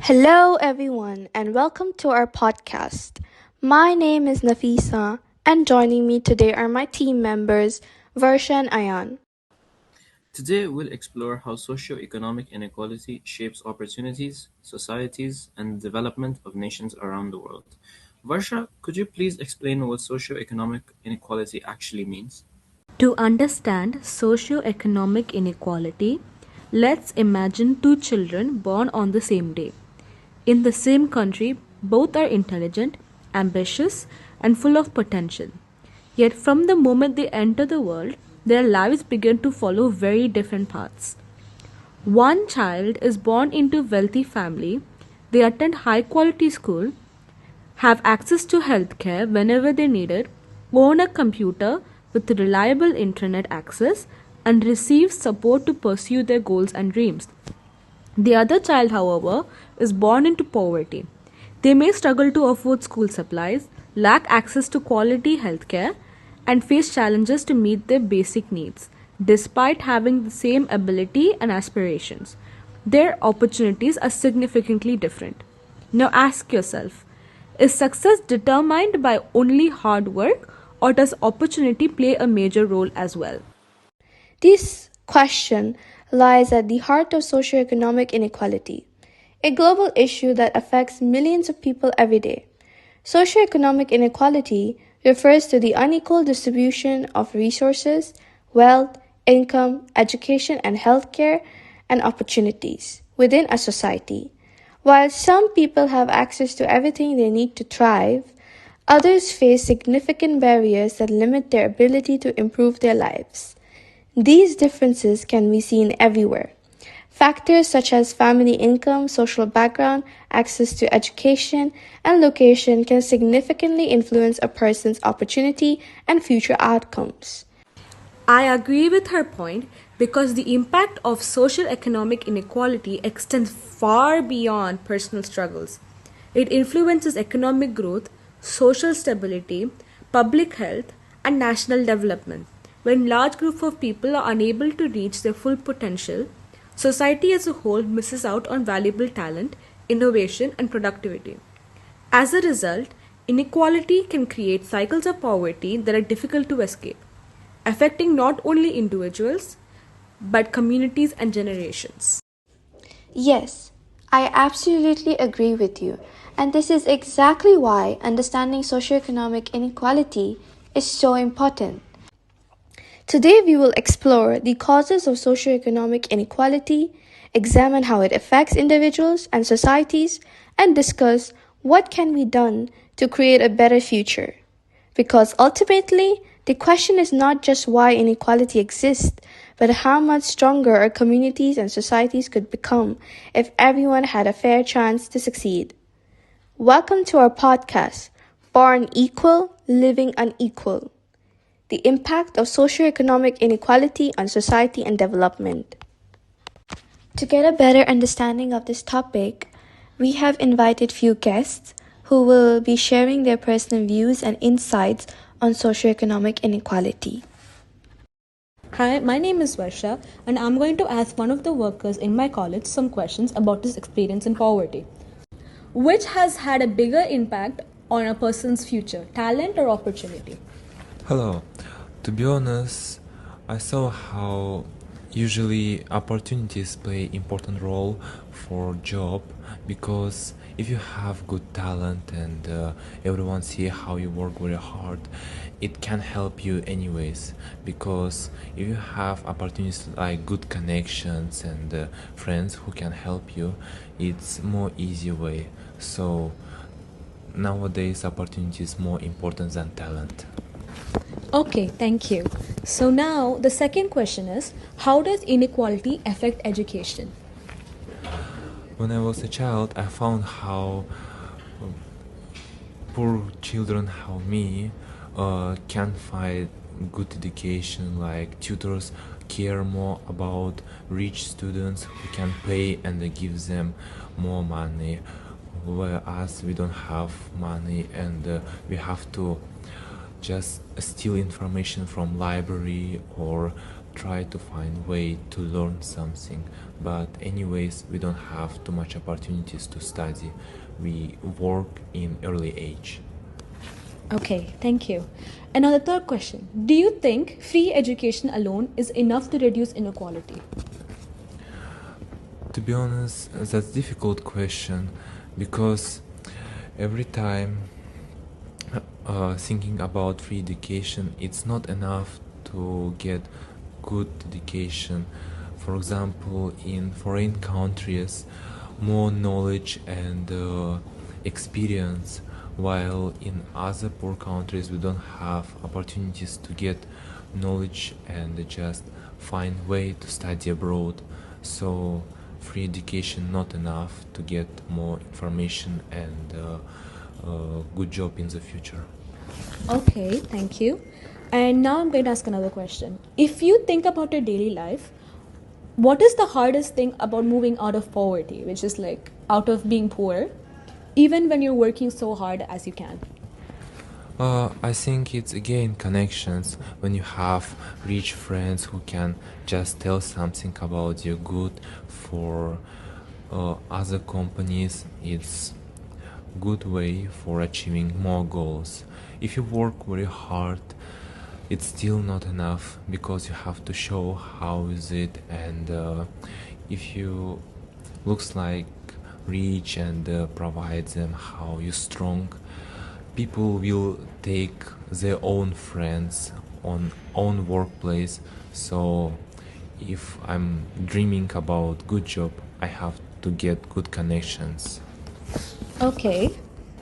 Hello, everyone, and welcome to our podcast. My name is Nafisa, and joining me today are my team members, Varsha and Ayan. Today, we'll explore how socio-economic inequality shapes opportunities, societies, and the development of nations around the world. Varsha, could you please explain what socio-economic inequality actually means? To understand socio-economic inequality, let's imagine two children born on the same day. In the same country, both are intelligent, ambitious, and full of potential. Yet, from the moment they enter the world, their lives begin to follow very different paths. One child is born into a wealthy family, they attend high quality school, have access to healthcare whenever they need it, own a computer with reliable internet access, and receive support to pursue their goals and dreams. The other child, however, is born into poverty. They may struggle to afford school supplies, lack access to quality healthcare, and face challenges to meet their basic needs, despite having the same ability and aspirations. Their opportunities are significantly different. Now ask yourself, is success determined by only hard work, or does opportunity play a major role as well? This question lies at the heart of socioeconomic inequality, a global issue that affects millions of people every day. Socioeconomic inequality refers to the unequal distribution of resources, wealth, income, education, and healthcare and opportunities within a society. While some people have access to everything they need to thrive, others face significant barriers that limit their ability to improve their lives. These differences can be seen everywhere. Factors such as family income, social background, access to education, and location can significantly influence a person's opportunity and future outcomes. I agree with her point because the impact of social economic inequality extends far beyond personal struggles. It influences economic growth, social stability, public health, and national development. When large groups of people are unable to reach their full potential, society as a whole misses out on valuable talent, innovation, and productivity. As a result, inequality can create cycles of poverty that are difficult to escape, affecting not only individuals but communities and generations. Yes, I absolutely agree with you, and this is exactly why understanding socioeconomic inequality is so important. Today, we will explore the causes of socioeconomic inequality, examine how it affects individuals and societies, and discuss what can be done to create a better future. Because ultimately, the question is not just why inequality exists, but how much stronger our communities and societies could become if everyone had a fair chance to succeed. Welcome to our podcast, Born Equal, Living Unequal: The Impact of Socioeconomic Inequality on Society and Development. To get a better understanding of this topic, we have invited few guests who will be sharing their personal views and insights on socioeconomic inequality. Hi, my name is Varsha, and I'm going to ask one of the workers in my college some questions about his experience in poverty. Which has had a bigger impact on a person's future, talent or opportunity? Hello. To be honest, I saw how usually opportunities play important role for job because if you have good talent and everyone see how you work very hard, it can help you anyways. Because if you have opportunities like good connections and friends who can help you, it's more easy way. So nowadays opportunity is more important than talent. Okay, thank you. So now the second question is, how does inequality affect education? When I was a child, I found how poor children, how me, can find good education. Like tutors care more about rich students who can pay and they give them more money, whereas we don't have money and we have to just steal information from library or try to find way to learn something. But anyways, we don't have too much opportunities to study. We work in early age. Okay, thank you. And now the third question. Do you think free education alone is enough to reduce inequality? To be honest, that's a difficult question because every time thinking about free education, it's not enough to get good education. For example, in foreign countries, more knowledge and experience, while in other poor countries we don't have opportunities to get knowledge and just find way to study abroad. So free education not enough to get more information and good job in the future. Okay, thank you. And now I'm going to ask another question. If you think about your daily life, what is the hardest thing about moving out of poverty, which is like out of being poor, even when you're working so hard as you can? I think it's again connections when you have rich friends who can just tell something about you good for other companies. It's good way for achieving more goals. If you work very hard, it's still not enough because you have to show how is it, and if you looks like rich and provide them how you strong, people will take their own friends on own workplace. So if I'm dreaming about good job, I have to get good connections. Okay,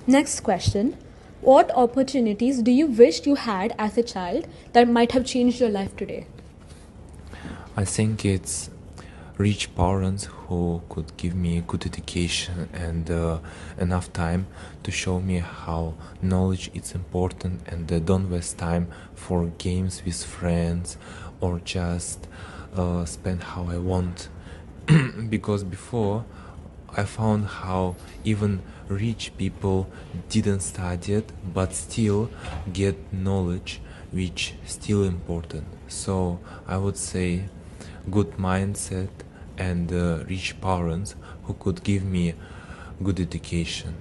next question. What opportunities do you wish you had as a child that might have changed your life today? I think it's rich parents who could give me good education and enough time to show me how knowledge is important, and don't waste time for games with friends or just spend how I want. Because before I found how even rich people didn't study it but still get knowledge, which still important. So I would say good mindset and rich parents who could give me good education.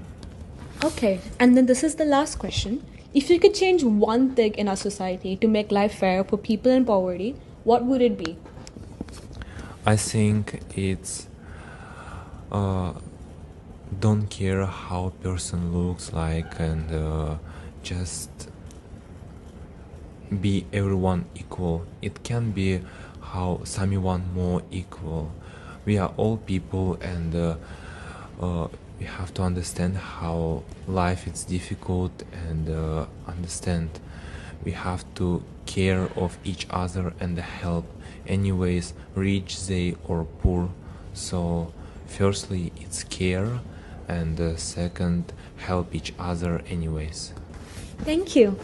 Okay, and then this is the last question. If you could change one thing in our society to make life fair for people in poverty, what would it be? I think it's don't care how a person looks like, and just be everyone equal. It can be how someone more equal. We are all people, and we have to understand how life is difficult, and understand we have to care of each other and help anyways, rich they or poor. So firstly it's care, and second help each other anyways. Thank you.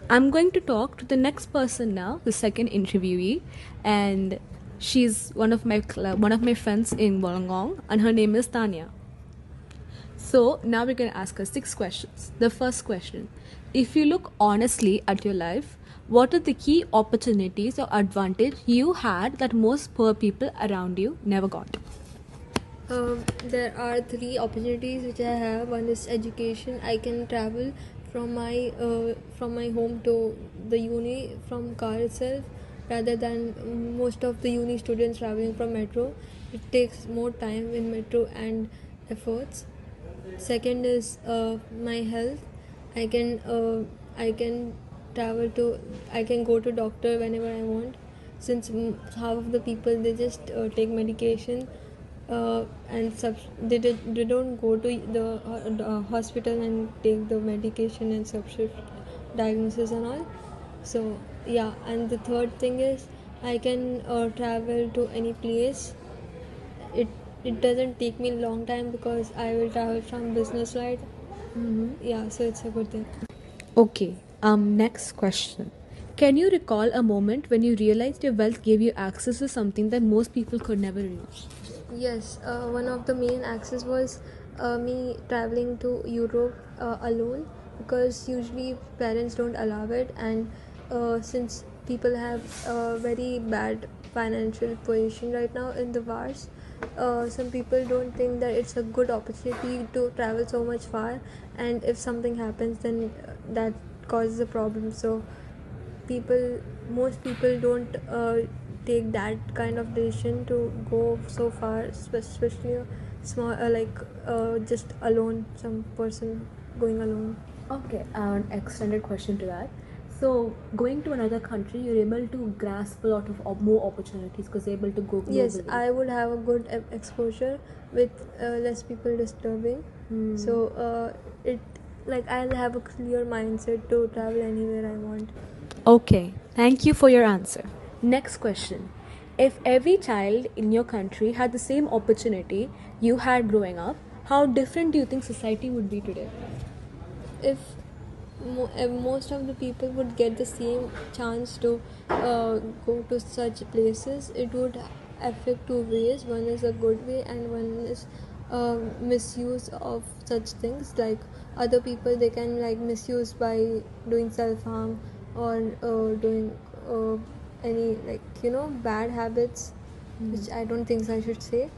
I'm going to talk to the next person now, the second interviewee, and she's one of my friends in Wollongong, and her name is Tanya. So now we're going to ask her 6 questions. The first question: if you look honestly at your life, what are the key opportunities or advantage you had that most poor people around you never got? There are 3 opportunities which I have. One is education. I can travel from my home to the uni from car itself, rather than most of the uni students traveling from metro. It takes more time in metro and efforts. Second is my health. I can I can travel to I can go to doctor whenever I want, since half of the people they just take medication, and they don't go to the hospital and take the medication and substitute diagnosis and all. So yeah, and the third thing is I can travel to any place. It doesn't take me a long time because I will travel from business flight. Yeah, so it's a good thing. Okay, next question. Can you recall a moment when you realized your wealth gave you access to something that most people could never reach? Yes, one of the main access was me traveling to Europe alone, because usually parents don't allow it, and since people have a very bad financial position right now in the wars, some people don't think that it's a good opportunity to travel so much far, and if something happens, then that causes a problem. So people most people don't take that kind of decision to go so far, especially a small just alone, some person going alone. Okay, an extended question to that. So, going to another country, you're able to grasp a lot of more opportunities because you're able to go Yes, globally. I would have a good exposure with less people disturbing. So it like I'll have a clear mindset to travel anywhere I want. Okay, thank you for your answer. Next question. If every child in your country had the same opportunity you had growing up, how different do you think society would be today? If most of the people would get the same chance to go to such places, it would affect two ways. One is a good way, and one is misuse of such things. Like other people, they can like misuse by doing self harm or doing any bad habits, which I don't think I should say.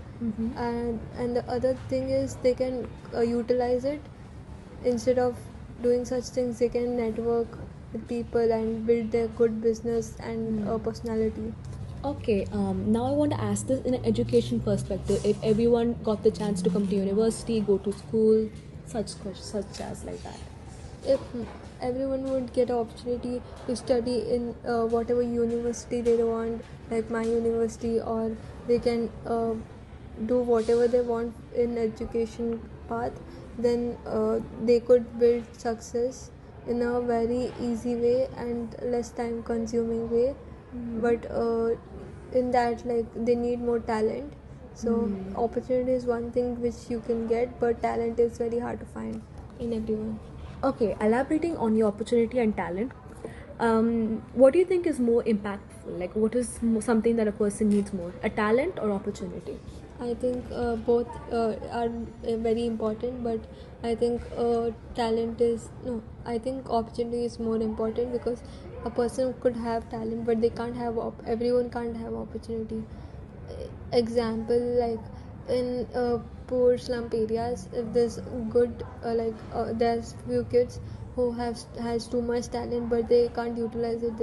And the other thing is they can utilize it. Instead of doing such things, they can network with people and build their good business and personality. Okay, now I want to ask this in an education perspective. If everyone got the chance to come to university, go to school, such as like that. If everyone would get an opportunity to study in whatever university they want, like my university, or they can do whatever they want in education path, then they could build success in a very easy way and less time consuming way. But in that, like, they need more talent. So opportunity is one thing which you can get, but talent is very hard to find in everyone. Okay, elaborating on your opportunity and talent, what do you think is more impactful? Like, what is something that a person needs more, a talent or opportunity? I think both are very important, but I think talent is no. I think opportunity is more important because a person could have talent, but they can't have everyone can't have opportunity. Example, like in poor slum areas, if there's good there's few kids who has too much talent, but they can't utilize it.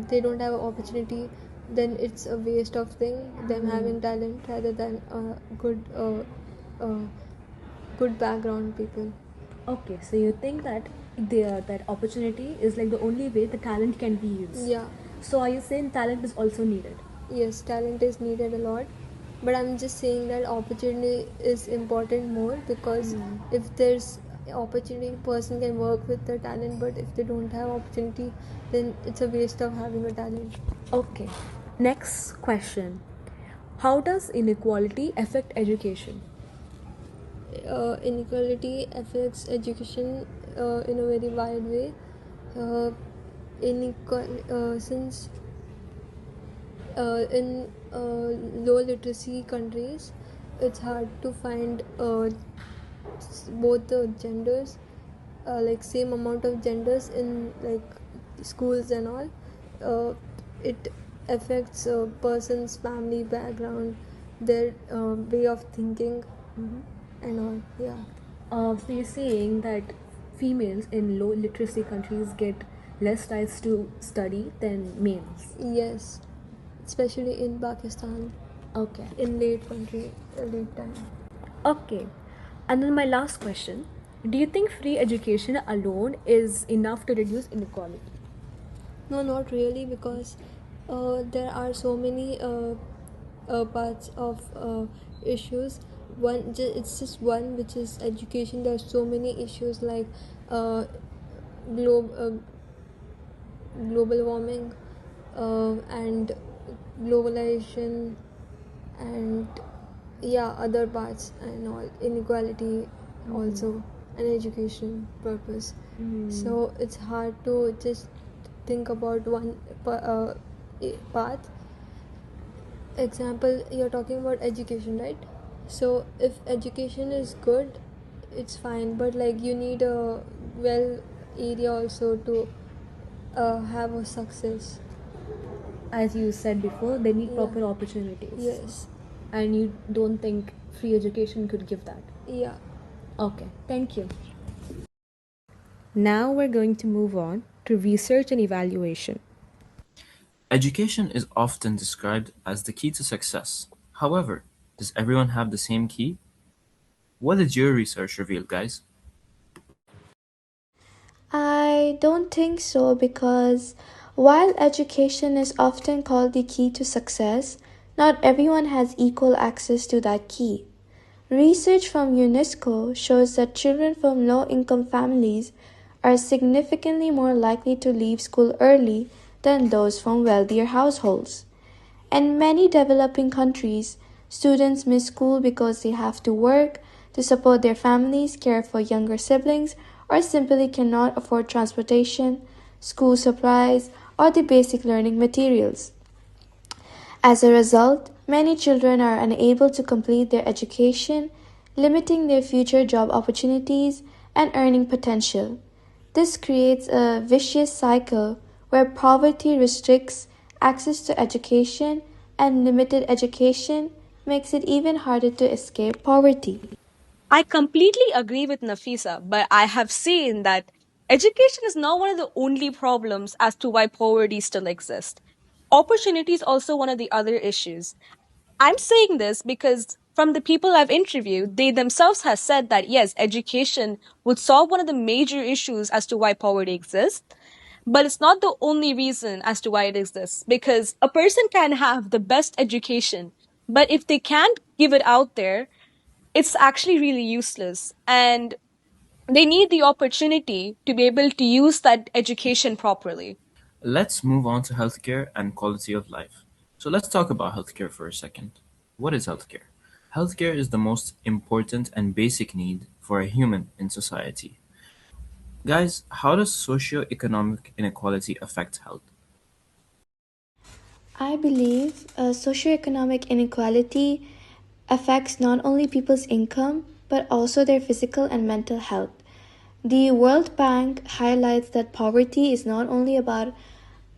They don't have opportunity. Then it's a waste of thing, them having talent rather than uh, good background people. Okay, so you think that that opportunity is like the only way the talent can be used. Yeah. So are you saying talent is also needed? Yes, talent is needed a lot, but I'm just saying that opportunity is important more, because if there's opportunity, person can work with the talent, but if they don't have opportunity, then it's a waste of having a talent. Okay. Next question. How does inequality affect education? Inequality affects education in a very wide way. Uh, since in low literacy countries, it's hard to find both the genders, like same amount of genders in like schools and all. It affects a person's family background, their way of thinking, and all. Yeah. So you're saying that females in low literacy countries get less ties to study than males. Yes, especially in Pakistan, Okay. in late time. Okay. And then my last question. Do you think free education alone is enough to reduce inequality? No, not really, because there are so many parts of issues. It's just one, which is education. There's so many issues like uh, glo- uh, global warming and globalization, and other parts and all, inequality also, and education purpose. So it's hard to just think about one path. Example, you're talking about education, right? So if education is good, it's fine, but like you need a well area also to have a success. As you said before, they need Yeah. proper opportunities. Yes. And you don't think free education could give that? Yeah. Okay, thank you. Now we're going to move on to research and evaluation. Education is often described as the key to success. However, does everyone have the same key? What did your research reveal, guys? I don't think so because while education is often called the key to success, not everyone has equal access to that key. Research from UNESCO shows that children from low income families are significantly more likely to leave school early than those from wealthier households. In many developing countries, students miss school because they have to work to support their families, care for younger siblings, or simply cannot afford transportation, school supplies, or the basic learning materials. As a result, many children are unable to complete their education, limiting their future job opportunities and earning potential. This creates a vicious cycle where poverty restricts access to education and limited education makes it even harder to escape poverty. I completely agree with Nafisa, but I have seen that education is not one of the only problems as to why poverty still exists. Opportunity is also one of the other issues. I'm saying this because from the people I've interviewed, they themselves have said that yes, education would solve one of the major issues as to why poverty exists, but it's not the only reason as to why it exists because a person can have the best education, but if they can't give it out there, it's actually really useless. And they need the opportunity to be able to use that education properly. Let's move on to healthcare and quality of life. So let's talk about healthcare for a second. What is healthcare? Healthcare is the most important and basic need for a human in society. Guys, how does socioeconomic inequality affect health? I believe socioeconomic inequality affects not only people's income but also their physical and mental health. The World Bank highlights that poverty is not only about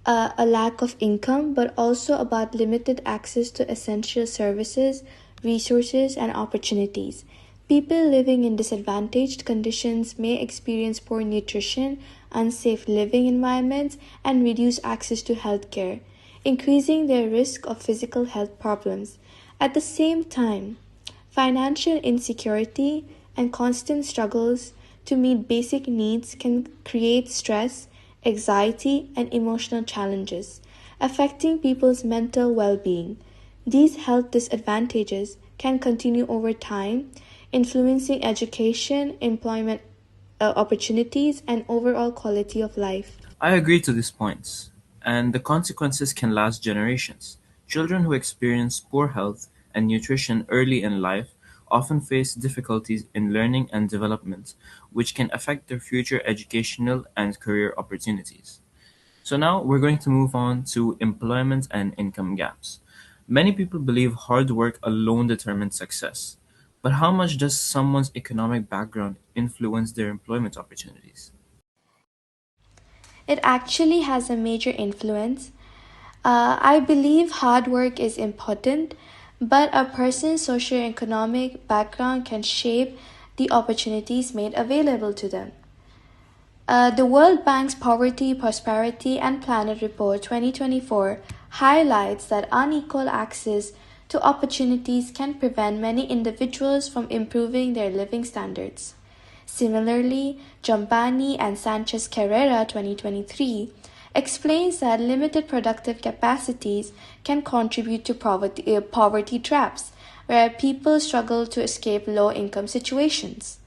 a lack of income but also about limited access to essential services, resources, and opportunities. People living in disadvantaged conditions may experience poor nutrition, unsafe living environments, and reduced access to healthcare, increasing their risk of physical health problems. At the same time, financial insecurity and constant struggles to meet basic needs can create stress, anxiety, and emotional challenges, affecting people's mental well being. These health disadvantages can continue over time, influencing education, employment opportunities, and overall quality of life. I agree to these points, and the consequences can last generations. Children who experience poor health and nutrition early in life often face difficulties in learning and development, which can affect their future educational and career opportunities. So now we're going to move on to employment and income gaps. Many people believe hard work alone determines success, but how much does someone's economic background influence their employment opportunities? It actually has a major influence. I believe hard work is important, but a person's socioeconomic background can shape the opportunities made available to them. The World Bank's Poverty, Prosperity, and Planet Report 2024 highlights that unequal access to opportunities can prevent many individuals from improving their living standards. Similarly, Jombani and Sanchez Carrera 2023 explains that limited productive capacities can contribute to poverty traps, where people struggle to escape low income situations.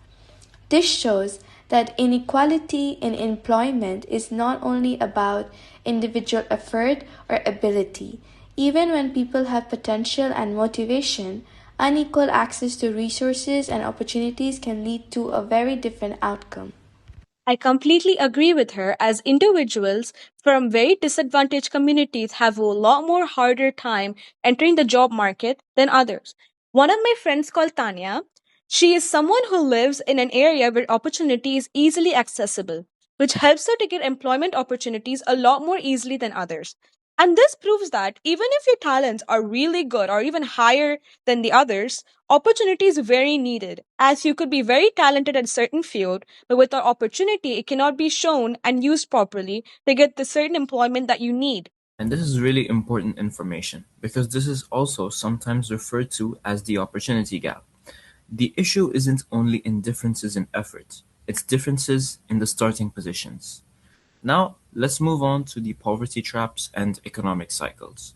This shows that inequality in employment is not only about individual effort or ability. Even when people have potential and motivation, unequal access to resources and opportunities can lead to a very different outcome. I completely agree with her as individuals from very disadvantaged communities have a lot more harder time entering the job market than others. One of my friends called Tanya, she is someone who lives in an area where opportunity is easily accessible. which helps her to get employment opportunities a lot more easily than others. And this proves that even if your talents are really good or even higher than the others, opportunity is very needed, as you could be very talented at a certain field, but without opportunity, it cannot be shown and used properly to get the certain employment that you need. And this is really important information because this is also sometimes referred to as the opportunity gap. The issue isn't only in differences in effort, it's differences in the starting positions. Now, let's move on to the poverty traps and economic cycles.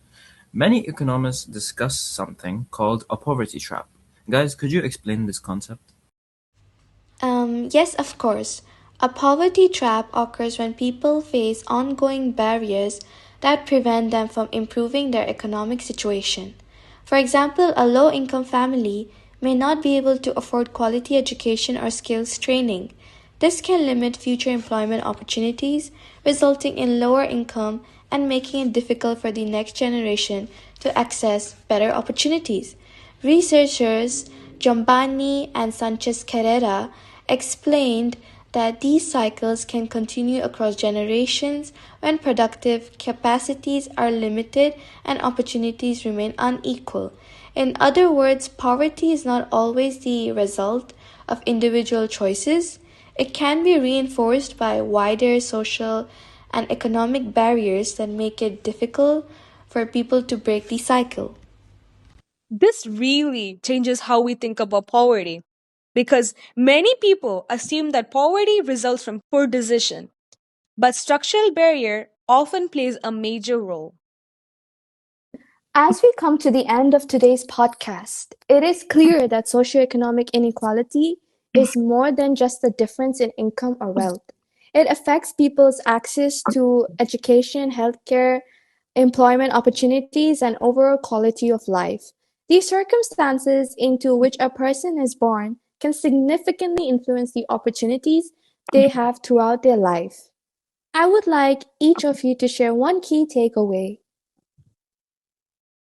Many economists discuss something called a poverty trap. Guys, could you explain this concept? Yes, of course. A poverty trap occurs when people face ongoing barriers that prevent them from improving their economic situation. For example, a low income family may not be able to afford quality education or skills training. This can limit future employment opportunities, resulting in lower income and making it difficult for the next generation to access better opportunities. Researchers Jombani and Sanchez Carrera explained that these cycles can continue across generations when productive capacities are limited and opportunities remain unequal. In other words, poverty is not always the result of individual choices. It can be reinforced by wider social and economic barriers that make it difficult for people to break the cycle. This really changes how we think about poverty because many people assume that poverty results from poor decision, but structural barrier often plays a major role. As we come to the end of today's podcast, it is clear that socioeconomic inequality is more than just the difference in income or wealth. It affects people's access to education, healthcare, employment opportunities, and overall quality of life. These circumstances into which a person is born can significantly influence the opportunities they have throughout their life. I would like each of you to share one key takeaway.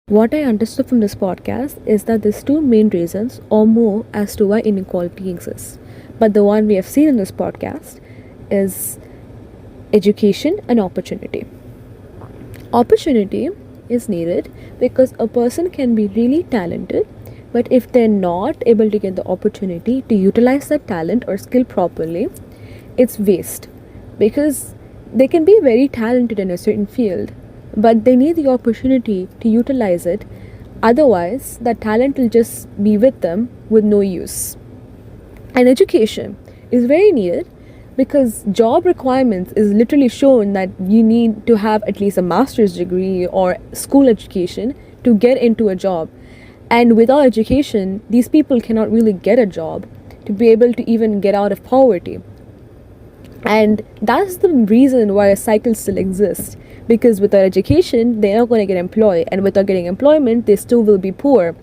What I understood from this podcast is that there's two main reasons or more as to why inequality exists. But the one we have seen in this podcast is education and opportunity. Opportunity is needed because a person can be really talented, but if they're not able to get the opportunity to utilize that talent or skill properly, it's waste because they can be very talented in a certain field, but they need the opportunity to utilize it. Otherwise, that talent will just be with them with no use. And education is very needed because job requirements is literally shown that you need to have at least a master's degree or school education to get into a job. And without education, these people cannot really get a job to be able to even get out of poverty. And that's the reason why a cycle still exists. Because without education, they're not going to get employed. And without getting employment, they still will be poor.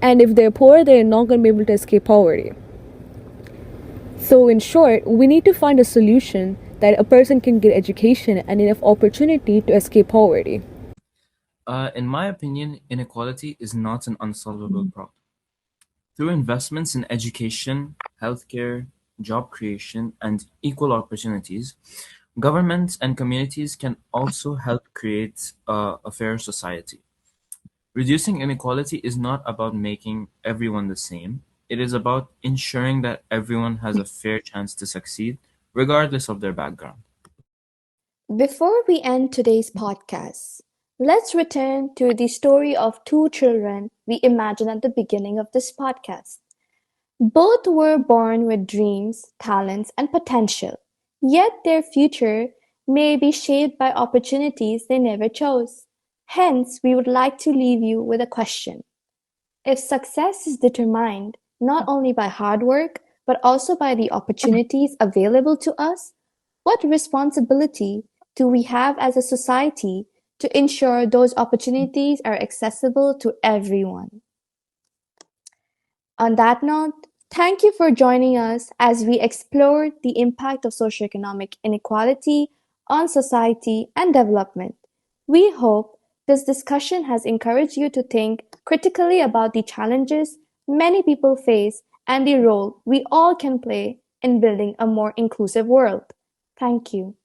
And if they're poor, they're not going to be able to escape poverty. So, in short, we need to find a solution that a person can get education and enough opportunity to escape poverty. In my opinion, inequality is not an unsolvable problem. Through investments in education, healthcare, job creation, and equal opportunities, governments and communities can also help create a fair society. Reducing inequality is not about making everyone the same. It is about ensuring that everyone has a fair chance to succeed, regardless of their background. Before we end today's podcast, let's return to the story of two children we imagined at the beginning of this podcast. Both were born with dreams, talents, and potential, yet their future may be shaped by opportunities they never chose. Hence, we would like to leave you with a question. If success is determined not only by hard work, but also by the opportunities available to us, what responsibility do we have as a society to ensure those opportunities are accessible to everyone? On that note, thank you for joining us as we explored the impact of socioeconomic inequality on society and development. We hope this discussion has encouraged you to think critically about the challenges many people face and the role we all can play in building a more inclusive world. Thank you.